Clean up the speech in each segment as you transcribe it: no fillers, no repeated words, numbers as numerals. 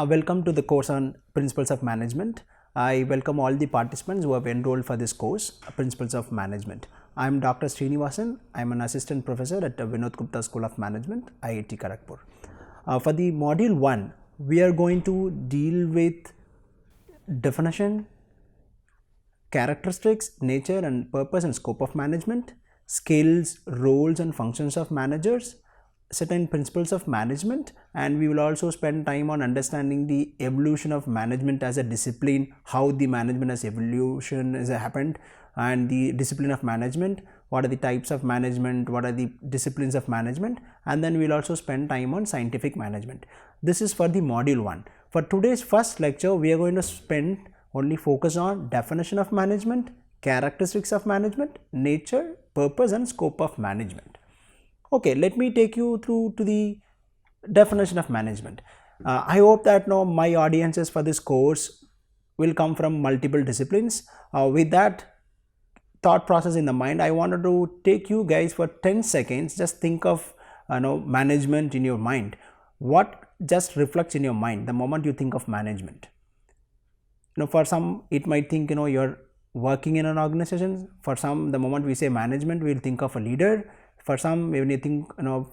Welcome to the course on Principles of Management. I welcome all the participants who have enrolled for this course, Principles of Management. I am Dr. Srinivasan. I am an assistant professor at Vinod Gupta School of Management, IIT Kharagpur. For the module 1, we are going to deal with definition, characteristics, nature and purpose and scope of management, skills, roles and functions of managers, certain principles of management, and we will also spend time on understanding the evolution of management as a discipline, how the management as evolution has happened, and the discipline of management, what are the types of management, what are the disciplines of management, and then we will also spend time on scientific management. This is for the module 1. For today's first lecture, we are going to spend only focus on definition of management, characteristics of management, nature, purpose and scope of management. Okay, let me take you through to the definition of management. I hope that my audiences for this course will come from multiple disciplines. With that thought process in the mind, I wanted to take you guys for 10 seconds. Just think of management in your mind. What just reflects in your mind the moment you think of management? For some it might think you're working in an organization. For some, the moment we say management, we'll think of a leader. For some, when you think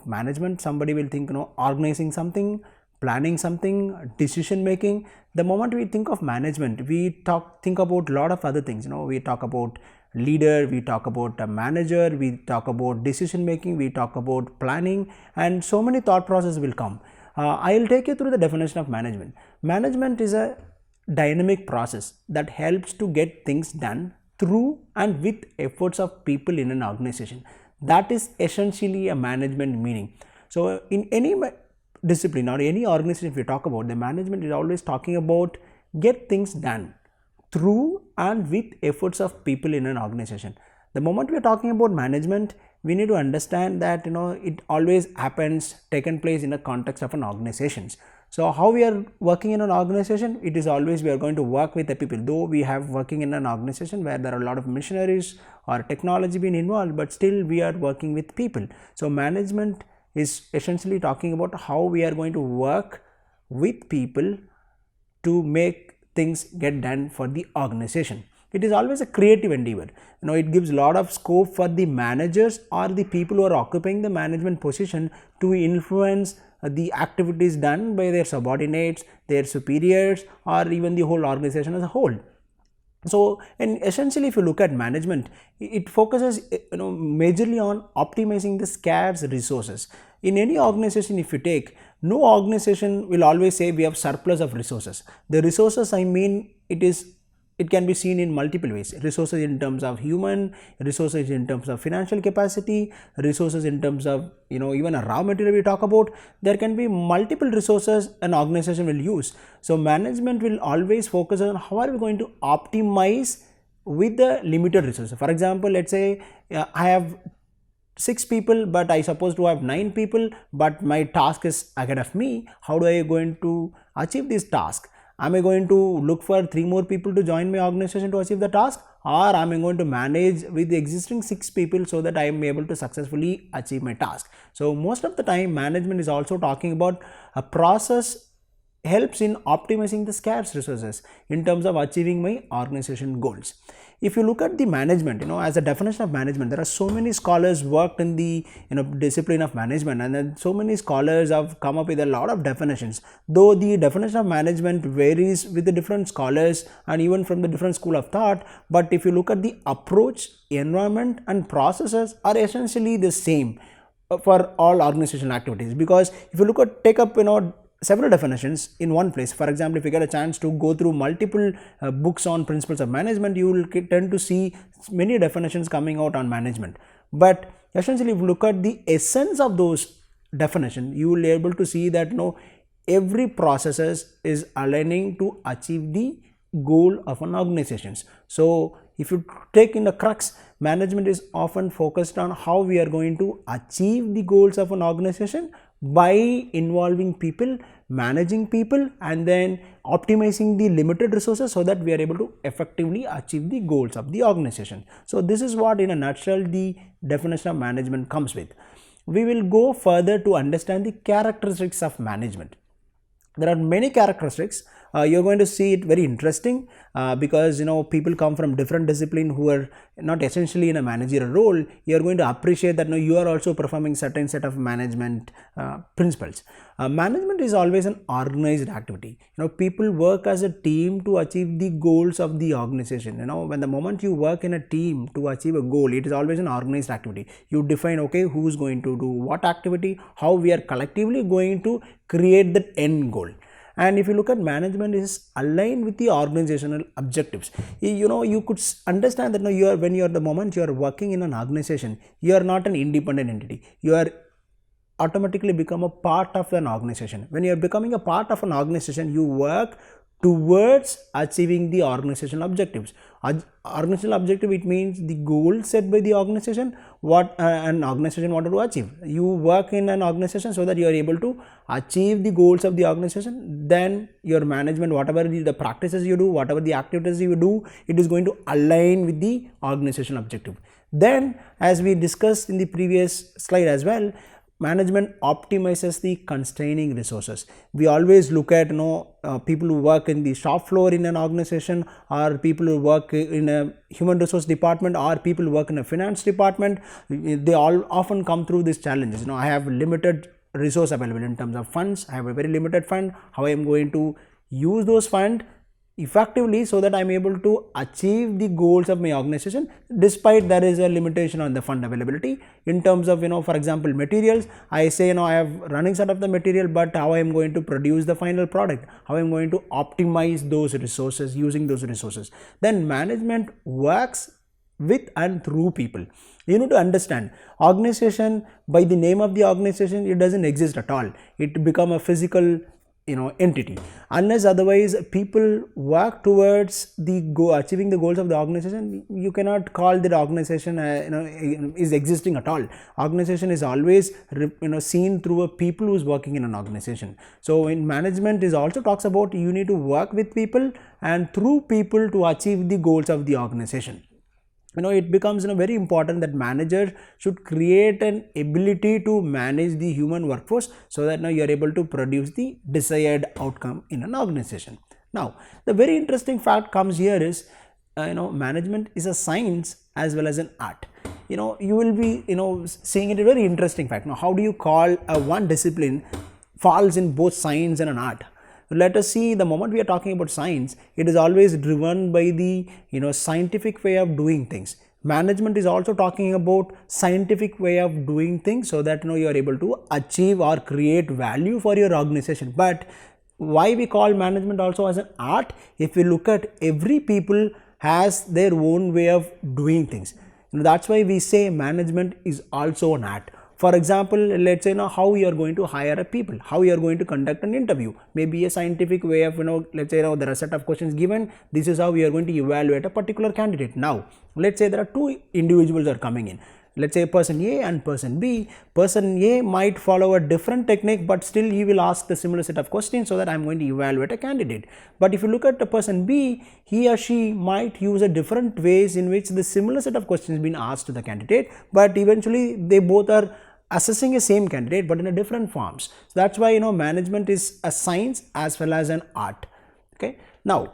management, somebody will think organizing something, planning something, decision making. The moment we think of management, we think about a lot of other things. We talk about leader, we talk about a manager, we talk about decision making, we talk about planning, and so many thought processes will come. I'll take you through the definition of management. Management is a dynamic process that helps to get things done through and with efforts of people in an organization. That is essentially a management meaning. So in any discipline or any organization, if you talk about, the management is always talking about get things done through and with efforts of people in an organization. The moment we are talking about management, we need to understand that it always happens, taken place in the context of an organization. So how we are working in an organization, it is always we are going to work with the people. Though we have working in an organization where there are a lot of machineries or technology being involved, but still we are working with people. So management is essentially talking about how we are going to work with people to make things get done for the organization. It is always a creative endeavor. It gives a lot of scope for the managers or the people who are occupying the management position to influence the activities done by their subordinates, their superiors, or even the whole organization as a whole. So, and essentially if you look at management, it focuses majorly on optimizing the scarce resources. In any organization, if you take, no organization will always say we have surplus of resources. The resources, I mean, it can be seen in multiple ways. Resources in terms of human, resources in terms of financial capacity, resources in terms of even a raw material we talk about. There can be multiple resources an organization will use. So management will always focus on how are we going to optimize with the limited resources. For example, let's say I have 6 people, but I supposed to have 9 people, but my task is ahead of me. How do I going to achieve this task? Am I going to look for 3 more people to join my organization to achieve the task, or am I going to manage with the existing 6 people so that I am able to successfully achieve my task? So most of the time management is also talking about a process helps in optimizing the scarce resources in terms of achieving my organization goals. If you look at the management, as a definition of management, there are so many scholars worked in the discipline of management, and then so many scholars have come up with a lot of definitions. Though the definition of management varies with the different scholars and even from the different school of thought, but if you look at the approach, environment and processes are essentially the same for all organizational activities. Because if you look at take up several definitions in one place. For example, if you get a chance to go through multiple books on principles of management, you will tend to see many definitions coming out on management. But essentially, if you look at the essence of those definitions, you will be able to see that every process is aligning to achieve the goal of an organization. So if you take in the crux, management is often focused on how we are going to achieve the goals of an organization by involving people, managing people, and then optimizing the limited resources so that we are able to effectively achieve the goals of the organization. So this is what in a nutshell the definition of management comes with. We will go further to understand the characteristics of management. There are many characteristics. You're going to see it very interesting because people come from different discipline who are not essentially in a managerial role. You're going to appreciate that you are also performing certain set of management principles. Management is always an organized activity. People work as a team to achieve the goals of the organization. When the moment you work in a team to achieve a goal, it is always an organized activity. You define, okay, who's going to do what activity, how we are collectively going to create that end goal. And if you look at management is aligned with the organizational objectives. You could understand that when you are the moment you are working in an organization, you are not an independent entity. You are automatically become a part of an organization. When you are becoming a part of an organization, you work towards achieving the organizational objectives. Organizational objective, it means the goal set by the organization, what an organization wanted to achieve. You work in an organization so that you are able to achieve the goals of the organization. Then your management, whatever the practices you do, whatever the activities you do, it is going to align with the organizational objective. Then, as we discussed in the previous slide as well, management optimizes the constraining resources. We always look at people who work in the shop floor in an organization, or people who work in a human resource department, or people who work in a finance department. They all often come through these challenges. I have limited resource available in terms of funds. I have a very limited fund. How I am going to use those funds effectively so that I am able to achieve the goals of my organization, despite there is a limitation on the fund availability. In terms of for example, materials, I say I have running set of the material, but how I am going to produce the final product, how I am going to optimize those resources, using those resources. Then management works with and through people. You need to understand, organization, by the name of the organization, it doesn't exist at all. It become a physical entity, unless otherwise people work towards the achieving the goals of the organization. You cannot call that organization is existing at all. Organization is always seen through a people who is working in an organization. So in management is also talks about you need to work with people and through people to achieve the goals of the organization. It becomes very important that manager should create an ability to manage the human workforce so that you are able to produce the desired outcome in an organization. Now, the very interesting fact comes here is, management is a science as well as an art. You will be, seeing it a very interesting fact. Now, how do you call one discipline falls in both science and an art? Let us see, the moment we are talking about science, it is always driven by the scientific way of doing things. Management is also talking about scientific way of doing things so that you are able to achieve or create value for your organization. But why we call management also as an art? If we look at, every people has their own way of doing things. That's why we say management is also an art. For example, let's say how you are going to hire a people, how you are going to conduct an interview, maybe a scientific way of let's say there are a set of questions given. This is how we are going to evaluate a particular candidate. Now, let's say there are two individuals are coming in. Let's say person A and person B. Person A might follow a different technique, but still he will ask the similar set of questions so that I am going to evaluate a candidate. But if you look at the person B, he or she might use a different ways in which the similar set of questions been asked to the candidate, but eventually they both are assessing a same candidate but in a different forms. So that's why management is a science as well as an art. Okay. Now,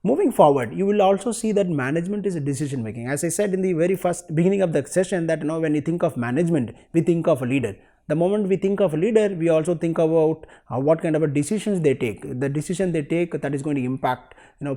moving forward, you will also see that management is a decision making. As I said in the very first beginning of the session that when you think of management, we think of a leader. The moment we think of a leader, we also think about what kind of a decisions they take. The decision they take, that is going to impact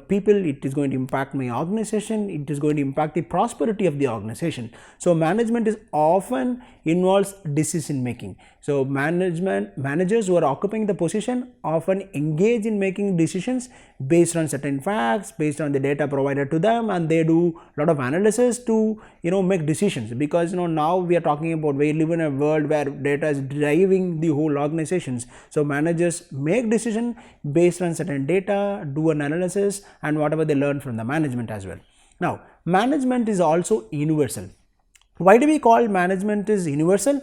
people, it is going to impact my organization, it is going to impact the prosperity of the organization. So management is often involves decision making. So managers who are occupying the position often engage in making decisions based on certain facts, based on the data provided to them, and they do a lot of analysis to make decisions, because now we are talking about, we live in a world where data is driving the whole organizations. So managers make decision based on certain data, do an analysis, and whatever they learn from the management as well. Now, management is also universal. Why do we call management is universal?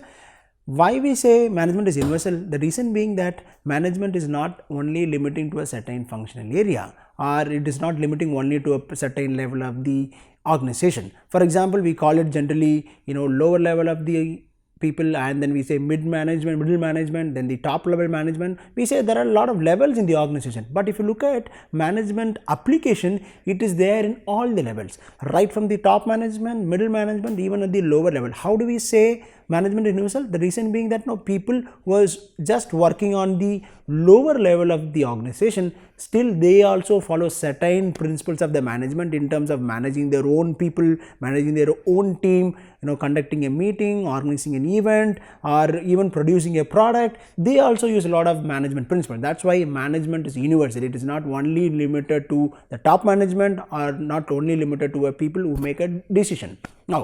Why we say management is universal? The reason being that management is not only limiting to a certain functional area, or it is not limiting only to a certain level of the organization. For example, we call it generally lower level of the people, and then we say mid management, middle management, then the top level management. We say there are a lot of levels in the organization, but if you look at management application, it is there in all the levels, right from the top management, middle management, even at the lower level. How do we say management is universal? The reason being that people was just working on the lower level of the organization, still they also follow certain principles of the management in terms of managing their own people, managing their own team, conducting a meeting, organizing an event, or even producing a product. They also use a lot of management principles. That's why management is universal. It is not only limited to the top management, or not only limited to people who make a decision. Now,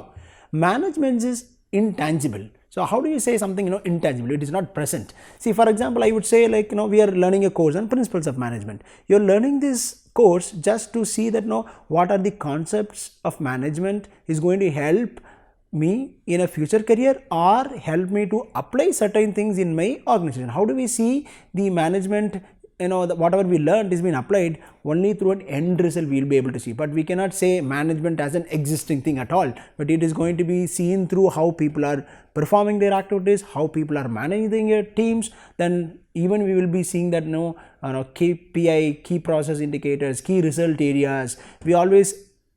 management is intangible. So how do you say something intangible? It is not present. See, for example, I would say we are learning a course on principles of management. You are learning this course just to see that what are the concepts of management is going to help me in a future career, or help me to apply certain things in my organization. How do we see the management? Whatever we learned is being applied only through an end result we will be able to see, but we cannot say management as an existing thing at all, but it is going to be seen through how people are performing their activities, how people are managing their teams. Then even we will be seeing that KPI, key process indicators, key result areas. We always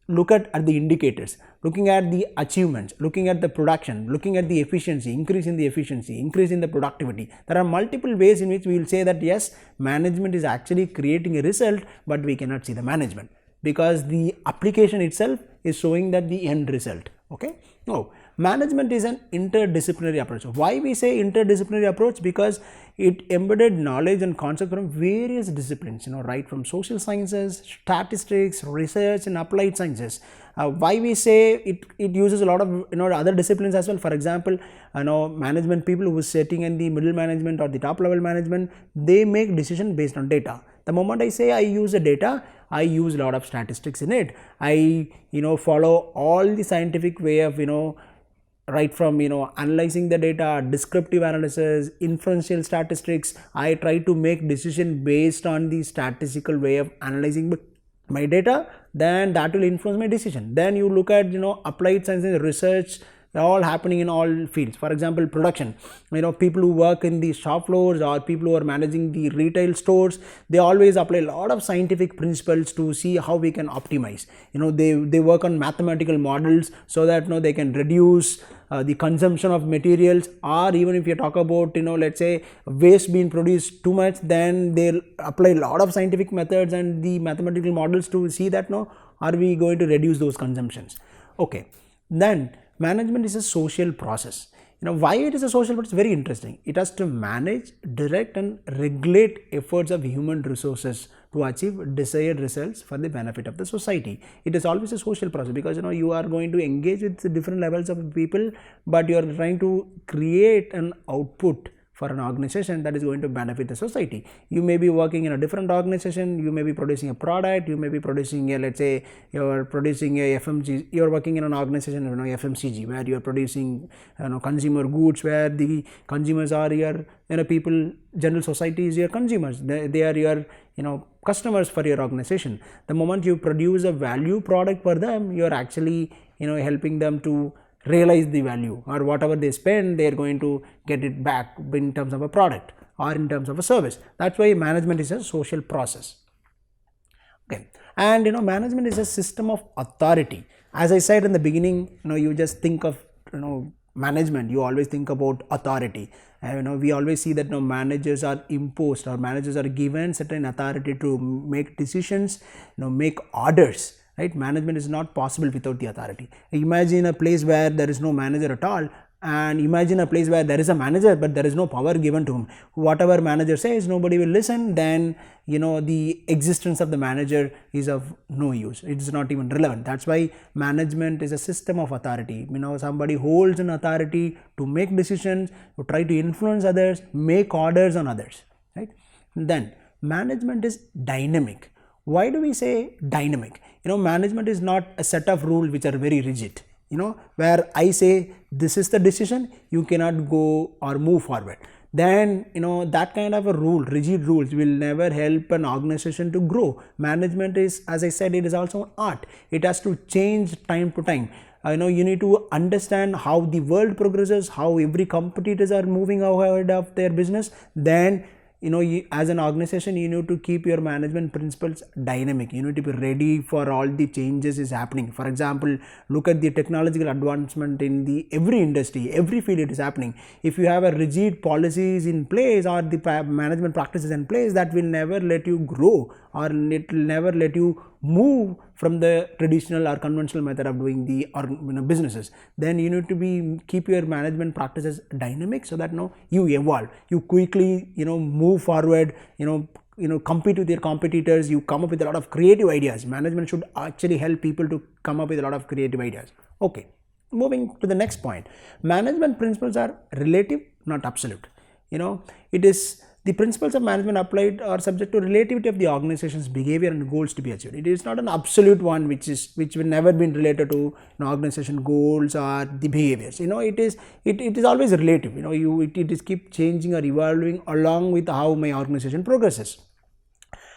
look at the indicators, looking at the achievements, looking at the production, looking at the efficiency, increase in the efficiency, increase in the productivity. There are multiple ways in which we will say that yes, management is actually creating a result, but we cannot see the management because the application itself is showing that the end result. Okay. No, management is an interdisciplinary approach. Why we say interdisciplinary approach? Because it embedded knowledge and concept from various disciplines, right from social sciences, statistics, research, and applied sciences. Why we say it uses a lot of other disciplines as well. For example, management people who is sitting in the middle management or the top level management, they make decision based on data. The moment I say I use the data, I use a lot of statistics in it. I follow all the scientific way of right from analyzing the data, descriptive analysis, inferential statistics. I try to make decision based on the statistical way of analyzing my data, then that will influence my decision. Then you look at applied sciences, research, all happening in all fields. For example, production, people who work in the shop floors or people who are managing the retail stores, they always apply a lot of scientific principles to see how we can optimize. They work on mathematical models so that they can reduce the consumption of materials, or even if you talk about let's say waste being produced too much, then they'll apply a lot of scientific methods and the mathematical models to see that are we going to reduce those consumptions. Okay, then management is a social process. Why it is a social process? Very interesting. It has to manage, direct, and regulate efforts of human resources to achieve desired results for the benefit of the society. It is always a social process because you are going to engage with different levels of people, but you are trying to create an output for an organization that is going to benefit the society. You may be working in a different organization, you may be producing a product, you may be producing a, let's say you are producing a FMCG, you are working in an organization, FMCG, where you are producing consumer goods, where the consumers are your people, general society is your consumers, they are your customers for your organization. The moment you produce a value product for them, you are actually helping them to realize the value, or whatever they spend, they are going to get it back in terms of a product or in terms of a service. That's why management is a social process. Okay, and management is a system of authority. As I said in the beginning, you just think of management, you always think about authority. We always see that managers are imposed, or managers are given certain authority to make decisions, make orders. Right? Management is not possible without the authority. Imagine a place where there is no manager at all, and imagine a place where there is a manager but there is no power given to him. Whatever manager says, nobody will listen. Then the existence of the manager is of no use. It is not even relevant. That's why management is a system of authority. Somebody holds an authority to make decisions, to try to influence others, make orders on others. Right? Then management is dynamic. Why do we say dynamic? Management is not a set of rules which are very rigid. Where I say this is the decision, you cannot go or move forward. then that kind of a rigid rules will never help an organization to grow. Management is, as I said, it is also an art. It has to change time to time. You need to understand how the world progresses, how every competitors are moving ahead of their business. Then as an organization, you need to keep your management principles dynamic. You need to be ready for all the changes is happening. For example, look at the technological advancement in the every industry, every field it is happening. If you have a rigid policies in place or the management practices in place, that will never let you grow, or it will never let you move from the traditional or conventional method of doing the businesses. Then you need to keep your management practices dynamic, so that you evolve, you quickly move forward, compete with your competitors, you come up with a lot of creative ideas. Management should actually help people to come up with a lot of creative ideas. Okay, moving to the next point. Management principles are relative, not absolute. It is the principles of management applied are subject to relativity of the organization's behavior and goals to be achieved. It is not an absolute one which will never been related to organization goals or the behaviors. It is always relative. It is keep changing or evolving along with how my organization progresses.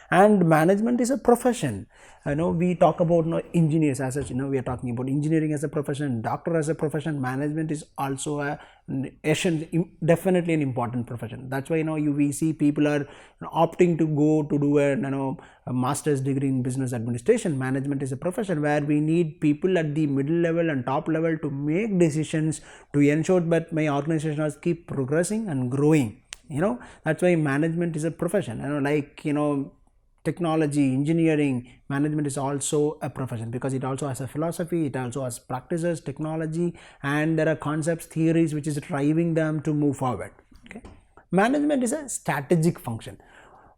And management is a profession. We talk about engineers as such. We are talking about engineering as a profession, doctor as a profession. Management is also definitely an important profession. That's why we see people are opting to go to do a master's degree in business administration. Management is a profession where we need people at the middle level and top level to make decisions to ensure that my organization has keep progressing and growing. That's why management is a profession. Technology, engineering, management is also a profession, because it also has a philosophy, it also has practices, technology, and there are concepts, theories which is driving them to move forward. Okay. Management is a strategic function.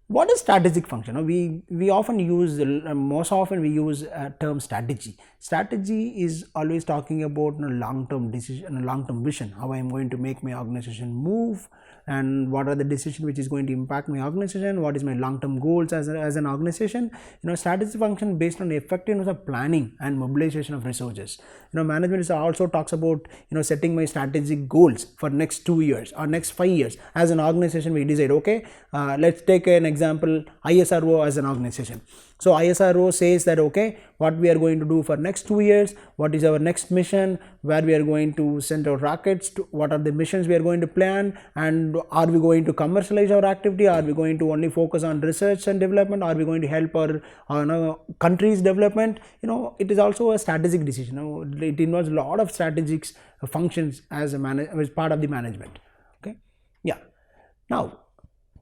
What is strategic function? We often use, most often we use term strategy. Strategy is always talking about long-term decision, long-term vision, how I am going to make my organization move, and what are the decisions which is going to impact my organization, what is my long-term goals as an organization. Strategy function based on the effectiveness of planning and mobilization of resources. Management is also talks about setting my strategic goals for next 2 years or next 5 years. As an organization, we decide, okay, let's take an example, ISRO as an organization. So ISRO says that, okay, what we are going to do for next 2 years, what is our next mission, where we are going to send our rockets to, what are the missions we are going to plan, and are we going to commercialize our activity, are we going to only focus on research and development, are we going to help our country's development. It is also a strategic decision. It involves a lot of strategic functions as part of the management. Okay, yeah. Now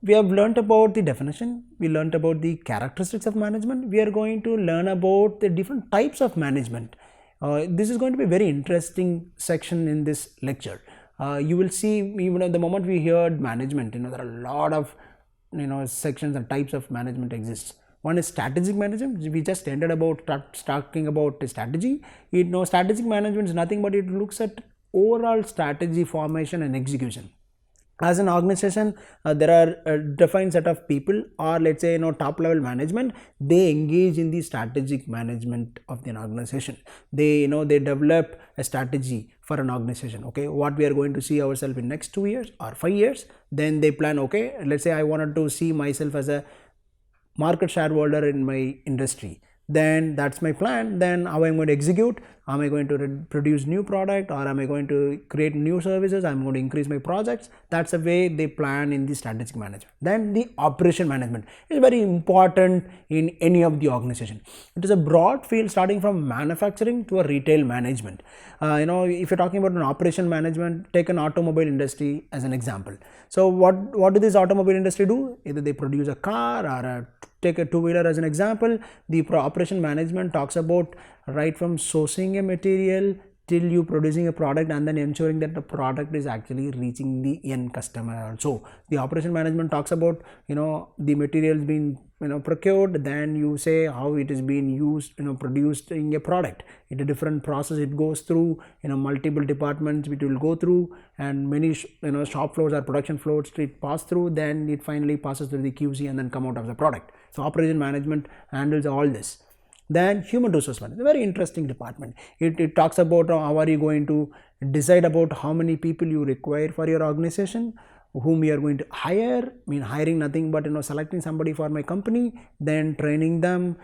we have learnt about the definition, we learnt about the characteristics of management. We are going to learn about the different types of management. This is going to be a very interesting section in this lecture. You will see, even at the moment we heard management, there are a lot of sections and types of management exists. One is strategic management. We just ended about talking about strategy. Strategic management is nothing but it looks at overall strategy formation and execution. As an organization, there are a defined set of people, or let's say top level management. They engage in the strategic management of the organization. They they develop a strategy for an organization. Okay, what we are going to see ourselves in next 2 years or 5 years. Then they plan, okay, let's say I wanted to see myself as a market shareholder in my industry. Then that's my plan. Then how I'm going to execute, am I going to produce new product, or am I going to create new services, I'm going to increase my projects. That's the way they plan in the strategic management. Then the operation management is very important in any of the organization. It is a broad field starting from manufacturing to a retail management. If you're talking about an operation management, take an automobile industry as an example. So what do this automobile industry do? Either they produce a car or take a two-wheeler as an example. The operation management talks about right from sourcing a material till you producing a product, and then ensuring that the product is actually reaching the end customer also. The operation management talks about the materials being procured, then you say how it is being used, produced in a product. It's a different process it goes through, multiple departments which will go through, and many shop floors or production floors it pass through, then it finally passes through the QC and then come out of the product. So operation management handles all this. Then human resource management, a very interesting department. It talks about how are you going to decide about how many people you require for your organization, whom we are going to hire. I mean, hiring nothing but selecting somebody for my company, then training them,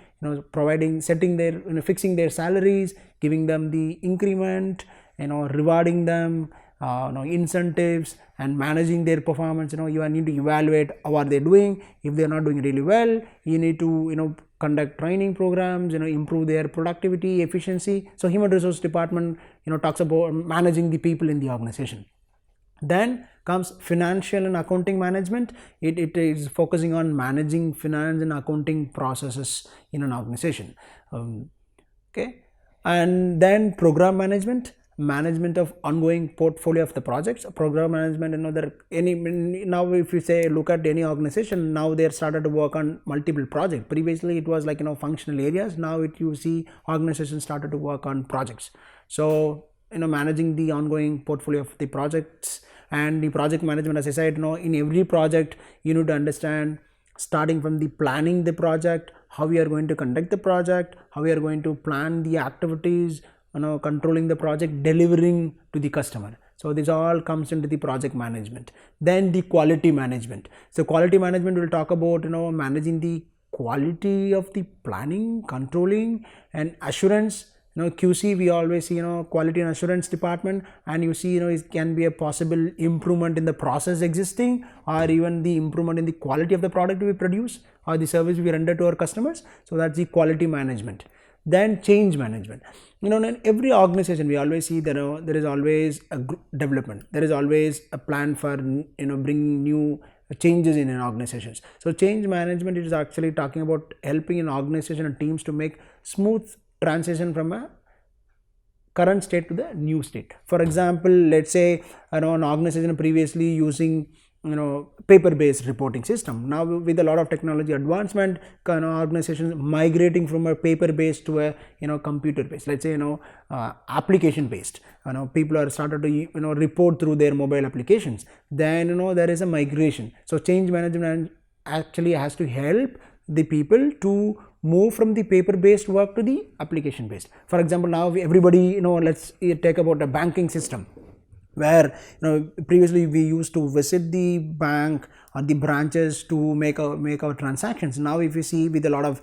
providing, setting their, fixing their salaries, giving them the increment, rewarding them, incentives, and managing their performance. You need to evaluate how are they doing. If they are not doing really well, you need to conduct training programs, improve their productivity, efficiency. So human resource department talks about managing the people in the organization. Then comes financial and accounting management. It is focusing on managing finance and accounting processes in an organization. Okay, and then program management of ongoing portfolio of the projects. Program management, now if you say look at any organization, now they are started to work on multiple projects. Previously it was like functional areas. Now you see organizations started to work on projects. So managing the ongoing portfolio of the projects. And the project management, as I said, in every project you need to understand, starting from the planning the project, how we are going to conduct the project, how we are going to plan the activities, controlling the project, delivering to the customer. So this all comes into the project management. Then the quality management. So quality management will talk about managing the quality of the planning, controlling, and assurance. QC, we always see quality and assurance department, and you see it can be a possible improvement in the process existing, or even the improvement in the quality of the product we produce or the service we render to our customers. So that's the quality management. Then change management. In every organization we always see that there is always a development, there is always a plan for bringing new changes in an organization. So change management is actually talking about helping an organization and teams to make smooth transition from a current state to the new state. For example, let's say an organization previously using paper-based reporting system. Now with a lot of technology advancement, organizations migrating from a paper-based to a computer-based, let's say application-based. People are started to report through their mobile applications. Then there is a migration. So change management actually has to help the people to move from the paper-based work to the application-based. For example, now everybody let's take about a banking system, where previously we used to visit the bank or the branches to make our transactions. Now if you see, with a lot of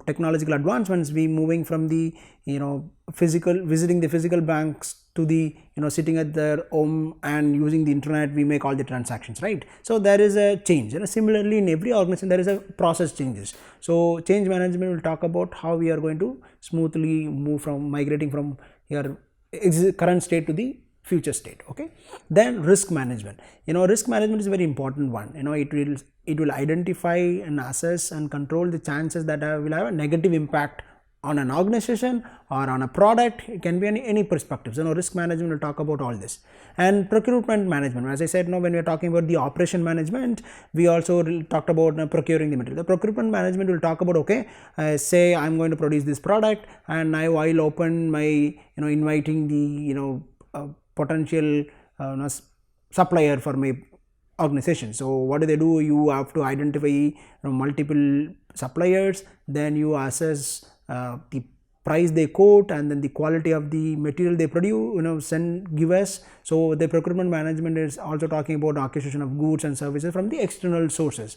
technological advancements, we moving from the visiting the physical banks to the sitting at their home and using the internet, we make all the transactions, right? So there is a change. Similarly, in every organization there is a process changes. So change management will talk about how we are going to smoothly move from migrating from your current state to the future state. Okay, then risk management. Risk management is a very important one. It will identify and assess and control the chances that will have a negative impact on an organization or on a product. It can be any perspective. So risk management will talk about all this. And procurement management, as I said, when we are talking about the operation management, we also talked about procuring the material. The procurement management will talk about, okay, say I'm going to produce this product, and I'll open my inviting the potential supplier for my organization. So what do? You have to identify multiple suppliers, then you assess the price they quote, and then the quality of the material they produce, give us. So the procurement management is also talking about acquisition of goods and services from the external sources.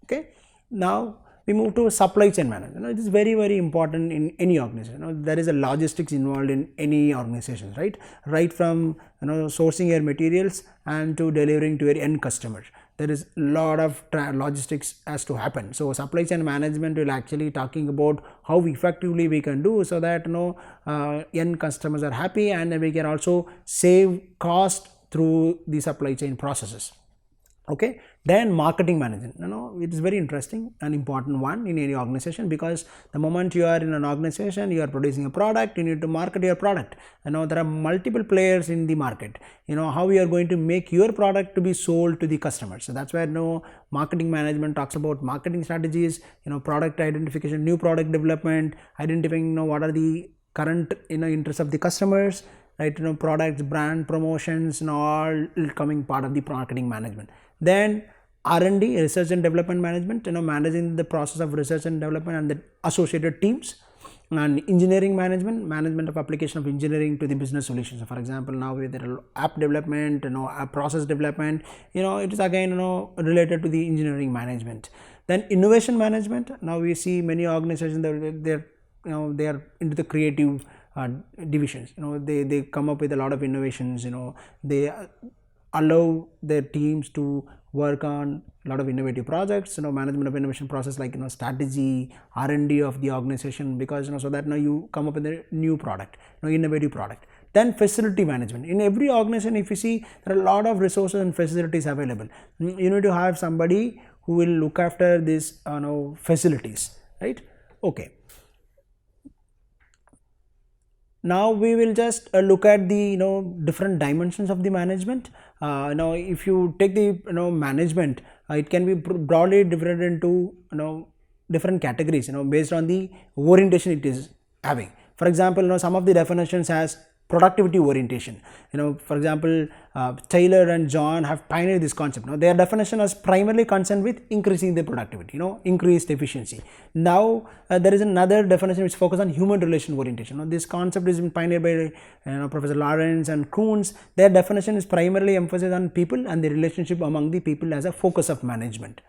Okay, now we move to supply chain management. It is very, very important in any organization. There is a logistics involved in any organization, right from sourcing your materials and to delivering to your end customer. There is a lot of logistics has to happen. So supply chain management will actually talking about how effectively we can do, so that end customers are happy, and then we can also save cost through the supply chain processes. Okay, then marketing management. It is very interesting and important one in any organization, because the moment you are in an organization, you are producing a product, you need to market your product. There are multiple players in the market. How you are going to make your product to be sold to the customers. So that's where marketing management talks about marketing strategies, product identification, new product development, identifying what are the current interests of the customers, right? Products, brand promotions, and all coming part of the marketing management. Then R&D, research and development management, managing the process of research and development and the associated teams. And engineering management, management of application of engineering to the business solutions. So for example, now there are app development, app process development, it is again related to the engineering management. Then innovation management, now we see many organizations that they are into the creative divisions. They come up with a lot of innovations. They allow their teams to work on a lot of innovative projects. Management of innovation process, like strategy, R&D of the organization, because so that you come up with a new product, innovative product. Then facility management. In every organization, if you see, there are a lot of resources and facilities available. You need to have somebody who will look after these facilities, right? Okay. Now we will just look at the different dimensions of the management. If you take the management, it can be broadly divided into different categories based on the orientation it is having. For example, some of the definitions has productivity orientation. For example, Taylor and John have pioneered this concept. Their definition is primarily concerned with increasing the productivity, increased efficiency. Now there is another definition which focuses on human relation orientation. This concept is pioneered by Professor Lawrence and Kuhns. Their definition is primarily emphasis on people and the relationship among the people as a focus of management.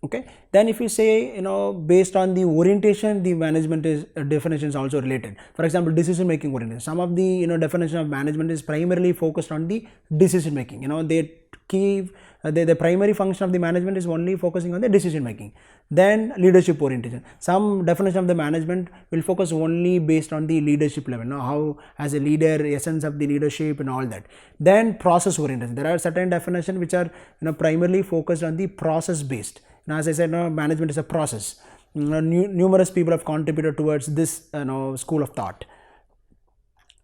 Okay. Then if you say based on the orientation, the management is definition is also related. For example, decision making orientation. Some of the definition of management is primarily focused on the decision making. The primary function of the management is only focusing on the decision making. Then leadership orientation. Some definition of the management will focus only based on the leadership level. How as a leader, essence of the leadership and all that. Then process orientation. There are certain definitions which are primarily focused on the process based. Now, as I said, management is a process. Numerous people have contributed towards this school of thought.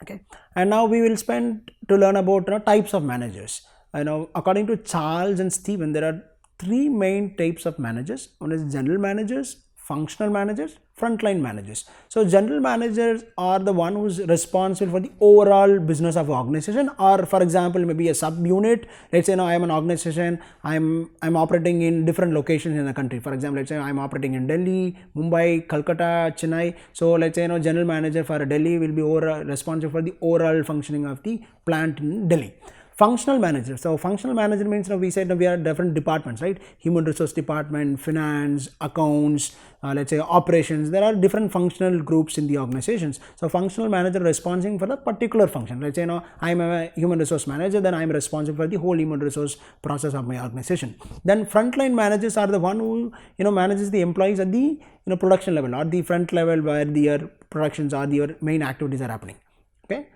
Okay, and now we will spend to learn about types of managers. According to Charles and Stephen, there are three main types of managers. One is general managers, functional managers, frontline managers. So general managers are the one who's responsible for the overall business of organization, or for example, maybe a subunit. Let's say I am an organization, I'm operating in different locations in the country. For example, let's say I'm operating in Delhi, Mumbai, Calcutta, Chennai. So let's say general manager for Delhi will be responsible for the overall functioning of the plant in Delhi. Functional manager. So functional manager means we said we are different departments, right? Human resource department, finance, accounts, let's say operations. There are different functional groups in the organizations. So functional manager responsible for the particular function. Let's say I am a human resource manager, then I am responsible for the whole human resource process of my organization. Then frontline managers are the one who manages the employees at the production level or the front level where their productions or their main activities are happening. Okay.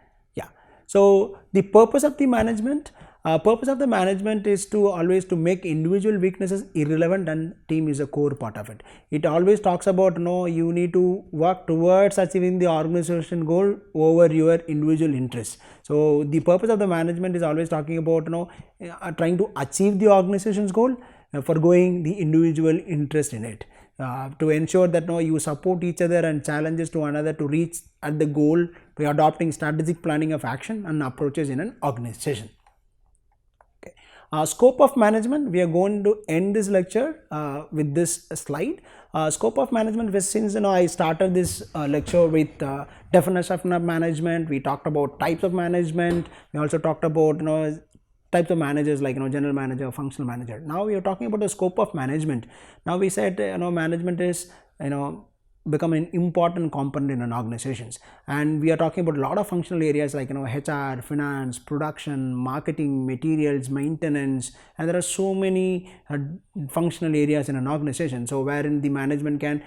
So the purpose of the management is to always to make individual weaknesses irrelevant, and team is a core part of it. It always talks about you need to work towards achieving the organization goal over your individual interests. So the purpose of the management is always talking about trying to achieve the organization's goal, forgoing the individual interest in it. To ensure that you support each other and challenges to another to reach at the goal by adopting strategic planning of action and approaches in an organization. Okay. Scope of management, we are going to end this lecture with this slide. Scope of management, since I started this lecture with definition of management, we talked about types of management, we also talked about types of managers like general manager, functional manager. Now we are talking about the scope of management. Now we said management is become an important component in an organizations, and we are talking about a lot of functional areas like HR, finance, production, marketing, materials, maintenance, and there are so many functional areas in an organization. So wherein the management can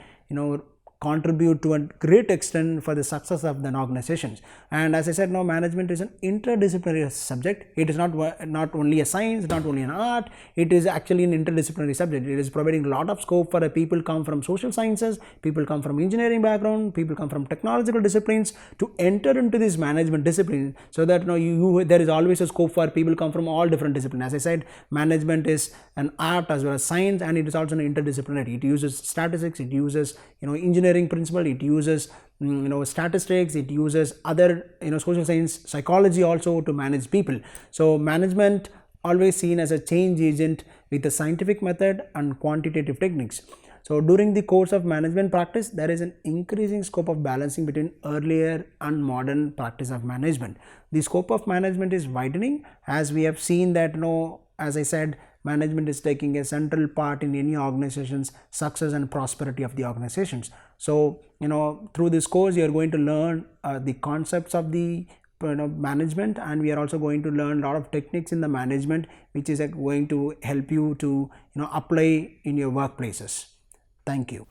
contribute to a great extent for the success of the organizations. And as I said, management is an interdisciplinary subject. It is not only a science, not only an art, it is actually an interdisciplinary subject. It is providing a lot of scope for people come from social sciences, people come from engineering background, people come from technological disciplines to enter into this management discipline, so that there is always a scope for people come from all different disciplines. As I said, management is an art as well as science, and it is also an interdisciplinary. It uses statistics, it uses engineering principle, it uses statistics, it uses other social science, psychology also to manage people. So management always seen as a change agent with a scientific method and quantitative techniques. So during the course of management practice, there is an increasing scope of balancing between earlier and modern practice of management. The scope of management is widening, as we have seen that, as I said, management is taking a central part in any organization's success and prosperity of the organizations. So through this course you are going to learn the concepts of the management, and we are also going to learn a lot of techniques in the management which is going to help you to apply in your workplaces. Thank you.